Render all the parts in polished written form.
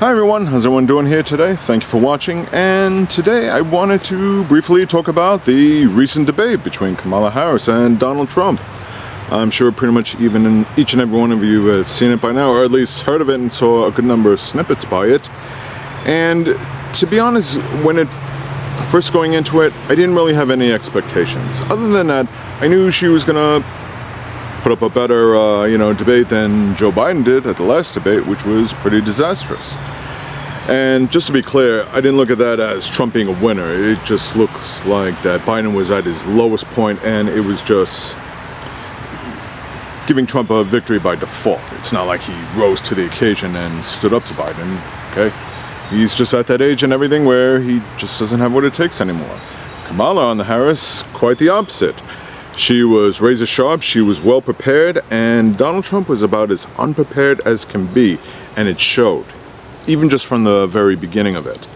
Hi everyone, how's everyone doing here today? Thank you for watching, and today I wanted to briefly talk about the recent debate between Kamala Harris and Donald Trump. I'm sure pretty much each and every one of you have seen it by now, or at least heard of it and saw a good number of snippets by it. And to be honest, when it first going into it, I didn't really have any expectations. Other than that, I knew she was gonna put up a better debate than Joe Biden did at the last debate, which was pretty disastrous. And just to be clear, I didn't look at that as Trump being a winner. It just looks like that Biden was at his lowest point, and it was just giving Trump a victory by default. It's not like he rose to the occasion and stood up to Biden, okay? He's just at that age and everything where he just doesn't have what it takes anymore. Kamala on the Harris, quite the opposite. She was razor sharp, she was well prepared, and Donald Trump was about as unprepared as can be, and it showed, even just from the very beginning of it.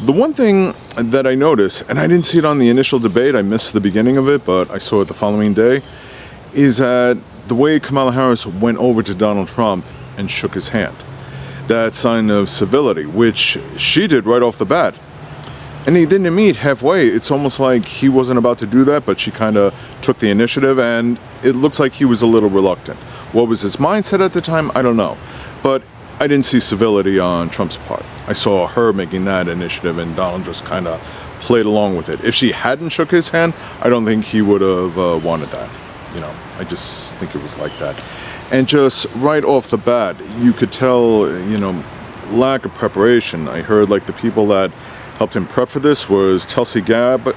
The one thing that I noticed, and I didn't see it on the initial debate, I missed the beginning of it, but I saw it the following day, is that the way Kamala Harris went over to Donald Trump and shook his hand. That sign of civility, which she did right off the bat. And he didn't meet halfway. It's almost like he wasn't about to do that, but she kind of took the initiative, and it looks like he was a little reluctant. What was his mindset at the time? I don't know. But I didn't see civility on Trump's part. I saw her making that initiative, and Donald just kind of played along with it. If she hadn't shook his hand, I don't think he would have wanted that. I just think it was like that. And just right off the bat, you could tell, lack of preparation. I heard like the people that helped him prep for this was Tulsi Gabbard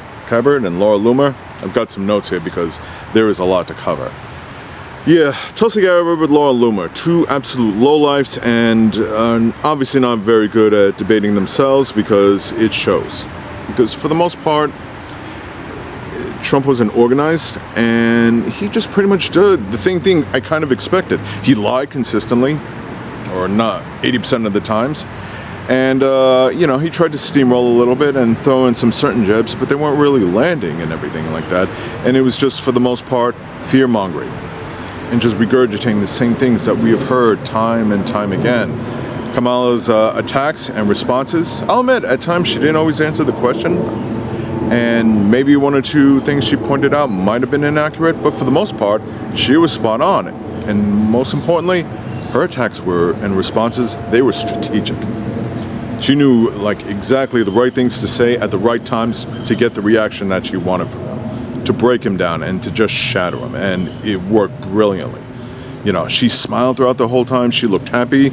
and Laura Loomer. I've got some notes here because there is a lot to cover. Yeah, Tulsi Gabbard with Laura Loomer, two absolute lowlifes, and obviously not very good at debating themselves because it shows. Because for the most part, Trump wasn't organized, and he just pretty much did the thing I kind of expected. He lied consistently, or not 80% of the times. And, he tried to steamroll a little bit and throw in some certain jabs, but they weren't really landing and everything like that. And it was just, for the most part, fear-mongering and just regurgitating the same things that we have heard time and time again. Kamala's attacks and responses, I'll admit, at times she didn't always answer the question, and maybe one or two things she pointed out might have been inaccurate, but for the most part, she was spot on. And most importantly, her attacks and responses, they were strategic. She knew exactly the right things to say at the right times to get the reaction that she wanted from him, to break him down and to just shatter him, and it worked brilliantly. She smiled throughout the whole time. She looked happy.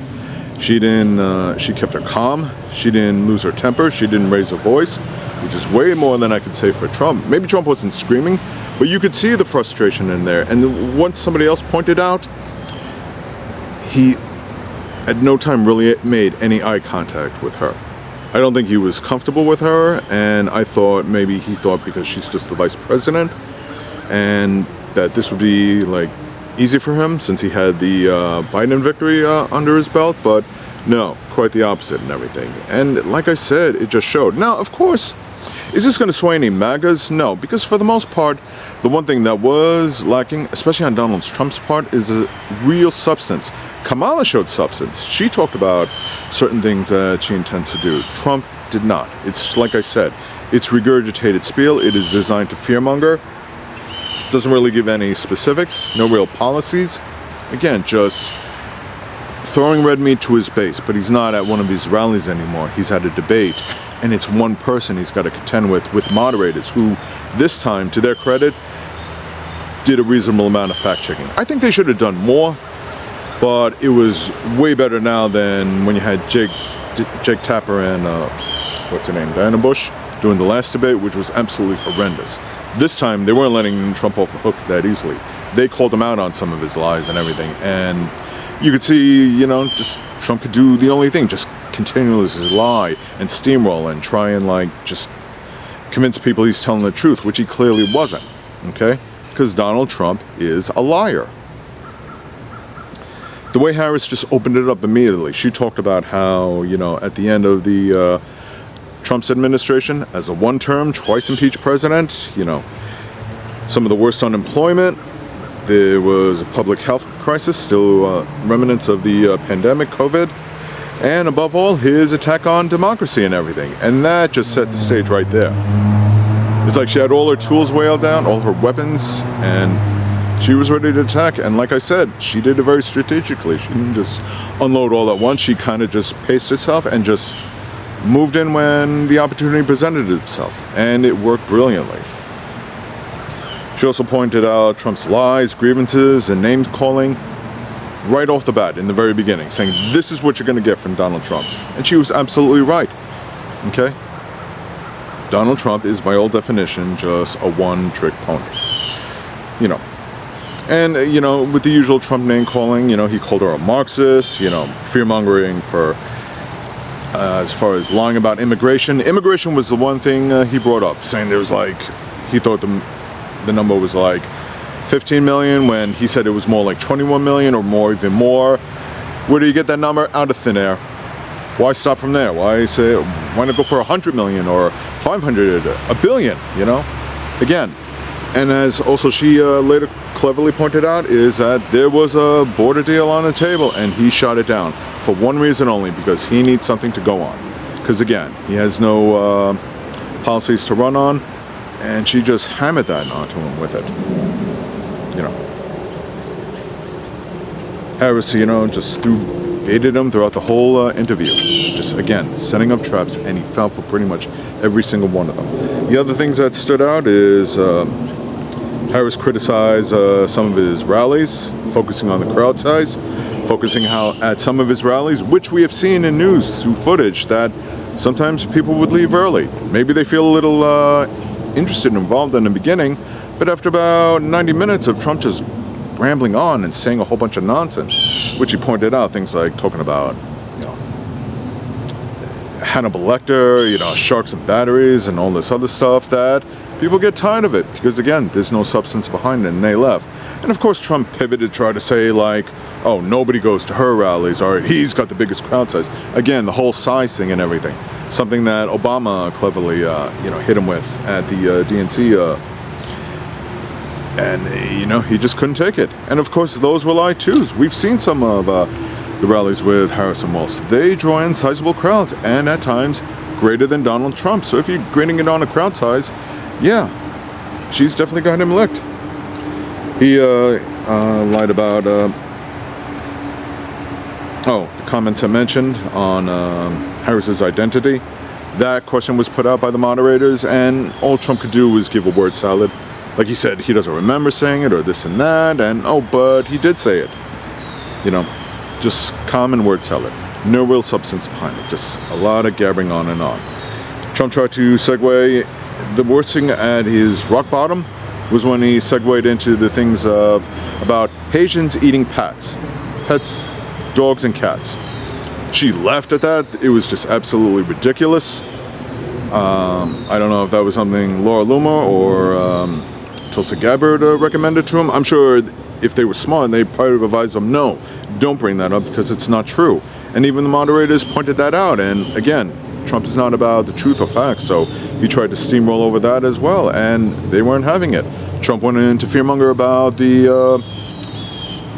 She kept her calm. She didn't lose her temper. She didn't raise her voice, which is way more than I could say for Trump. Maybe Trump wasn't screaming, but you could see the frustration in there. And once somebody else pointed out, he at no time really made any eye contact with her. I don't think he was comfortable with her, and I thought maybe he thought because she's just the vice president and that this would be easy for him since he had the Biden victory under his belt, but no, quite the opposite and everything. And like I said, it just showed. Now, of course, is this going to sway any MAGAs? No, because for the most part, the one thing that was lacking, especially on Donald Trump's part, is a real substance. Kamala showed substance. She talked about certain things that she intends to do. Trump did not. It's like I said, it's regurgitated spiel. It is designed to fearmonger. Doesn't really give any specifics, no real policies. Again, just throwing red meat to his base, but he's not at one of these rallies anymore. He's at a debate, and it's one person he's got to contend with moderators who, this time, to their credit, did a reasonable amount of fact-checking. I think they should have done more, but it was way better now than when you had Jake Tapper and, what's her name, Diana Bush, doing the last debate, which was absolutely horrendous. This time, they weren't letting Trump off the hook that easily. They called him out on some of his lies and everything, and you could see, just Trump could do the only thing, just continuously lie and steamroll and try and just convince people he's telling the truth, which he clearly wasn't, okay? Because Donald Trump is a liar. The way Harris just opened it up immediately, she talked about how, at the end of the Trump's administration, as a one-term, twice impeached president, some of the worst unemployment, There was a public health crisis, still remnants of the pandemic, COVID. and above all, his attack on democracy and everything. And that just set the stage right there. It's like she had all her tools whaled down, all her weapons, and she was ready to attack. And like I said, she did it very strategically. She didn't just unload all at once. She kind of just paced herself and just moved in when the opportunity presented itself. And it worked brilliantly. She also pointed out Trump's lies, grievances, and name calling right off the bat in the very beginning, saying this is what you're going to get from Donald Trump. And she was absolutely right. Okay? Donald Trump is, by all definition, just a one-trick pony. You know. And, you know, with the usual Trump name calling, you know, he called her a Marxist, you know, fear-mongering for, as far as lying about immigration. Immigration was the one thing he brought up, saying there was like, he thought the number was like 15 million when he said it was more like 21 million or more, even more. Where do you get that number? Out of thin air. Why stop from there? Why not go for 100 million or 500, a billion, you know? Again, and as also she later cleverly pointed out, is that there was a border deal on the table and he shot it down for one reason only, because he needs something to go on. Because again, he has no policies to run on, and she just hammered that onto him with it. You know. Harris, you know, just baited him throughout the whole interview. Just, again, setting up traps, and he fell for pretty much every single one of them. The other things that stood out is Harris criticized some of his rallies, focusing on the crowd size, focusing how at some of his rallies, which we have seen in news through footage, that sometimes people would leave early. Maybe they feel a little interested and involved in the beginning, but after about 90 minutes of Trump just rambling on and saying a whole bunch of nonsense, which he pointed out, things like talking about, you know, Hannibal Lecter, you know, sharks and batteries and all this other stuff, that people get tired of it because, again, there's no substance behind it, and they left. And of course Trump pivoted to try to say like, oh, nobody goes to her rallies, or he's got the biggest crowd size. Again, the whole size thing and everything. Something that Obama cleverly, you know, hit him with at the DNC, and, you know, he just couldn't take it. And of course, those were lie twos. We've seen some of the rallies with Harris and Walz. They draw in sizable crowds, and at times greater than Donald Trump. So if you're grading it on a crowd size, yeah, she's definitely got him licked. He lied about, the comments I mentioned on Harris's identity. That question was put out by the moderators, and all Trump could do was give a word salad. Like he said, he doesn't remember saying it or this and that, and but he did say it. You know, just common word salad. No real substance behind it, just a lot of gabbering on and on. Trump tried to segue. The worst thing at his rock bottom was when he segued into the things about Haitians eating pets, dogs and cats. She laughed at that. It was just absolutely ridiculous. I don't know if that was something Laura Loomer or Tulsi Gabbard recommended to him. I'm sure if they were smart, they'd probably advise them, no, don't bring that up because it's not true. And even the moderators pointed that out. And again, Trump is not about the truth or facts, so he tried to steamroll over that as well, and they weren't having it. Trump went into fearmonger about the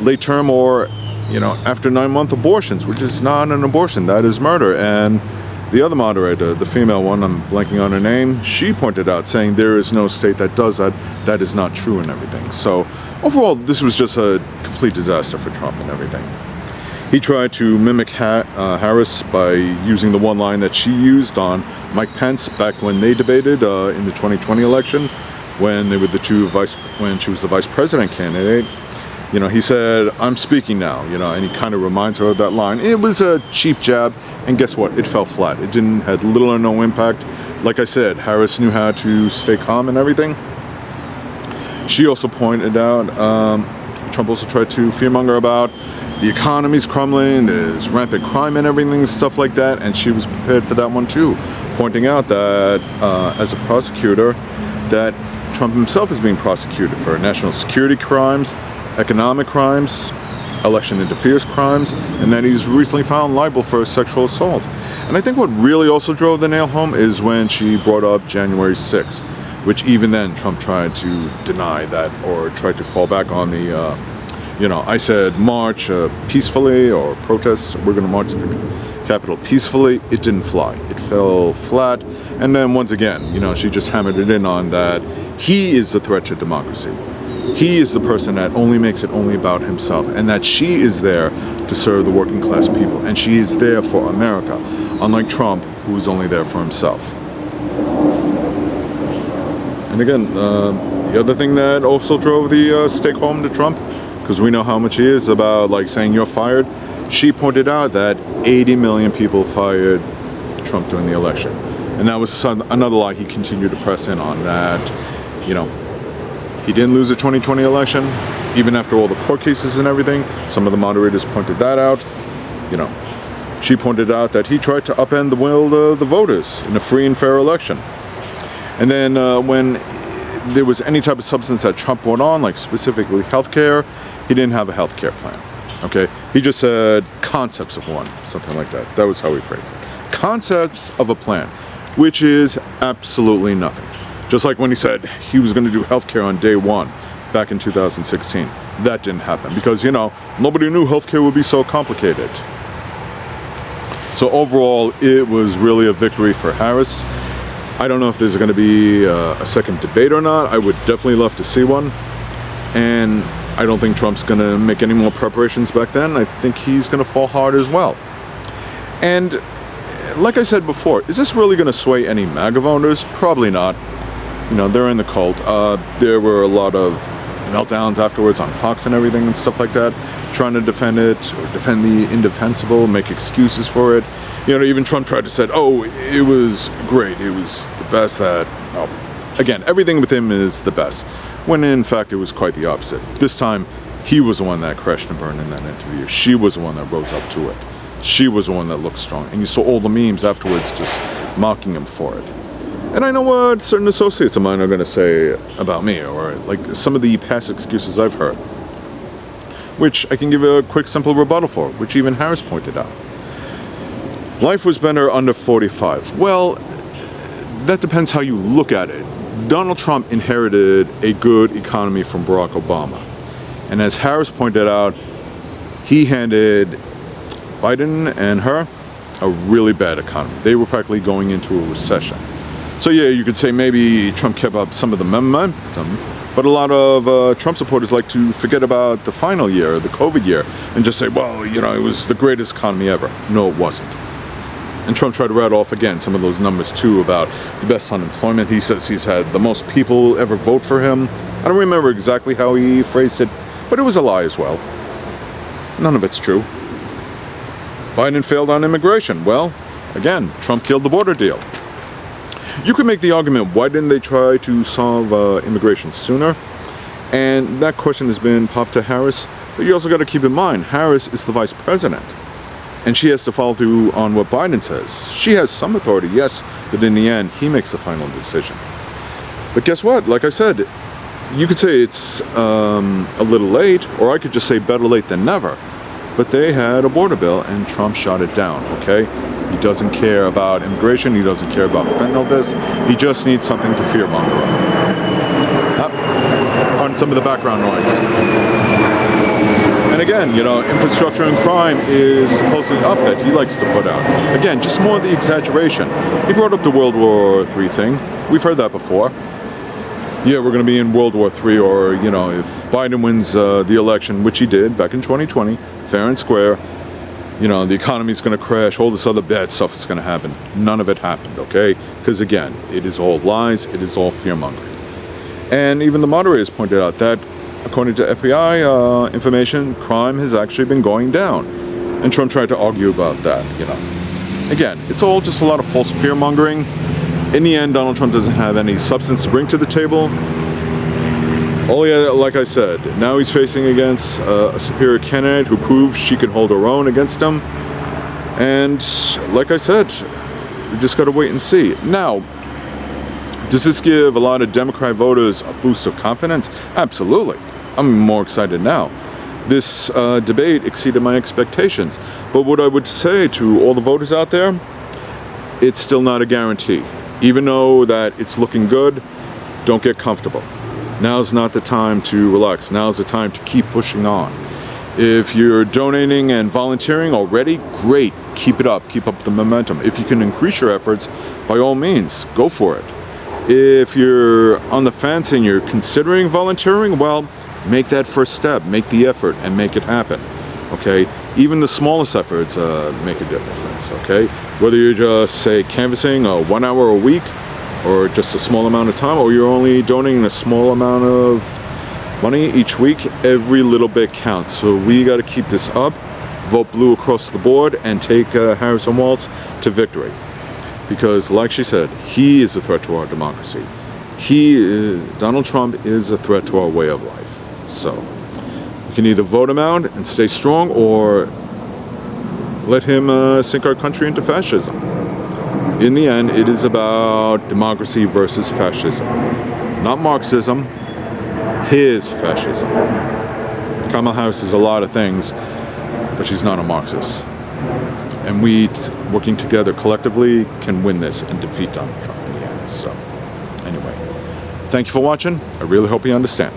late term or, you know, after 9-month abortions, which is not an abortion, that is murder. And the other moderator, the female one, I'm blanking on her name, she pointed out, saying there is no state that does that. That is not true and everything. So overall, this was just a complete disaster for Trump and everything. He tried to mimic Harris by using the one line that she used on Mike Pence back when they debated in the 2020 election, when they were when she was the vice president candidate. You know, he said, "I'm speaking now," you know, and he kind of reminds her of that line. It was a cheap jab, and guess what? It fell flat. It had little or no impact. Like I said, Harris knew how to stay calm and everything. She also pointed out, Trump also tried to fearmonger about the economy's crumbling, there's rampant crime and everything, stuff like that, and she was prepared for that one too, pointing out that as a prosecutor, that Trump himself is being prosecuted for national security crimes, economic crimes, election interference crimes, and that he's recently found liable for sexual assault. And I think what really also drove the nail home is when she brought up January 6th, which even then Trump tried to deny that, or tried to fall back on the, you know, I said march peacefully or protest, we're going to march the Capitol peacefully, it didn't fly. It fell flat. And then once again, she just hammered it in on that he is the threat to democracy. He is the person that only makes it only about himself, and that she is there to serve the working class people, and she is there for America, unlike Trump, who's only there for himself. And again, the other thing that also drove the stake home to Trump, because we know how much he is about saying you're fired, she pointed out that 80 million people fired Trump during the election. And that was another lie he continued to press in on, that, he didn't lose the 2020 election, even after all the court cases and everything. Some of the moderators pointed that out. She pointed out that he tried to upend the will of the voters in a free and fair election. And then when there was any type of substance that Trump brought on, like specifically healthcare, he didn't have a healthcare plan. Okay, he just said concepts of one, something like that. That was how he phrased it. Concepts of a plan, which is absolutely nothing. Just like when he said he was going to do healthcare on day one back in 2016. That didn't happen because, nobody knew healthcare would be so complicated. So overall, it was really a victory for Harris. I don't know if there's going to be a second debate or not. I would definitely love to see one. And I don't think Trump's going to make any more preparations back then. I think he's going to fall hard as well. And like I said before, is this really going to sway any MAGA voters? Probably not. They're in the cult. There were a lot of meltdowns afterwards on Fox and everything and stuff like that, trying to defend it or defend the indefensible, make excuses for it. Even Trump tried to say, it was great. It was the best that, again, everything with him is the best. When in fact, it was quite the opposite. This time, he was the one that crashed and burned in that interview. She was the one that rose up to it. She was the one that looked strong. And you saw all the memes afterwards just mocking him for it. And I know what certain associates of mine are going to say about me, or some of the past excuses I've heard, which I can give a quick, simple rebuttal for, which even Harris pointed out. Life was better under 45. Well, that depends how you look at it. Donald Trump inherited a good economy from Barack Obama. And as Harris pointed out, he handed Biden and her a really bad economy. They were practically going into a recession. So yeah, you could say maybe Trump kept up some of the momentum, but a lot of Trump supporters like to forget about the final year, the COVID year, and just say, well, it was the greatest economy ever. No, it wasn't. And Trump tried to rattle off again some of those numbers too about the best unemployment. He says he's had the most people ever vote for him. I don't remember exactly how he phrased it, but it was a lie as well. None of it's true. Biden failed on immigration. Well, again, Trump killed the border deal. You could make the argument, why didn't they try to solve immigration sooner? And that question has been popped to Harris. But you also got to keep in mind, Harris is the vice president. And she has to follow through on what Biden says. She has some authority, yes, but in the end, he makes the final decision. But guess what? Like I said, you could say it's a little late, or I could just say better late than never. But they had a border bill, and Trump shot it down, okay? He doesn't care about immigration. He doesn't care about fentanyl deaths. He just needs something to fearmonger on some of the background noise. And again, infrastructure and crime is supposedly up that he likes to put out. Again, just more of the exaggeration. He brought up the World War III thing. We've heard that before. Yeah, we're going to be in World War III, or, if Biden wins the election, which he did back in 2020, fair and square, the economy's going to crash, all this other bad stuff is going to happen. None of it happened, okay? Because again, it is all lies, it is all fear-mongering. And even the moderators pointed out that, according to FBI information, crime has actually been going down. And Trump tried to argue about that, Again, it's all just a lot of false fear-mongering. In the end, Donald Trump doesn't have any substance to bring to the table. Like I said, now he's facing against a superior candidate who proved she could hold her own against him. And like I said, we just got to wait and see. Now, does this give a lot of Democrat voters a boost of confidence? Absolutely. I'm more excited now. This debate exceeded my expectations. But what I would say to all the voters out there, it's still not a guarantee. Even though that it's looking good, don't get comfortable. Now's not the time to relax. Now's the time to keep pushing on. If you're donating and volunteering already, great. Keep it up. Keep up the momentum. If you can increase your efforts, by all means, go for it. If you're on the fence and you're considering volunteering, well, make that first step. Make the effort and make it happen. Okay? Even the smallest efforts make a difference. Okay? Whether you're just, say, canvassing 1 hour a week, or just a small amount of time, or you're only donating a small amount of money each week, every little bit counts. So we got to keep this up, vote blue across the board, and take Harrison Walz to victory. Because, like she said, he is a threat to our democracy. Donald Trump is a threat to our way of life. So you can either vote him out and stay strong, or let him sink our country into fascism. In the end, it is about democracy versus fascism. Not Marxism, his fascism. Kamala Harris is a lot of things, but she's not a Marxist. And we, working together collectively, can win this and defeat Donald Trump in the end. So, anyway, thank you for watching. I really hope you understand.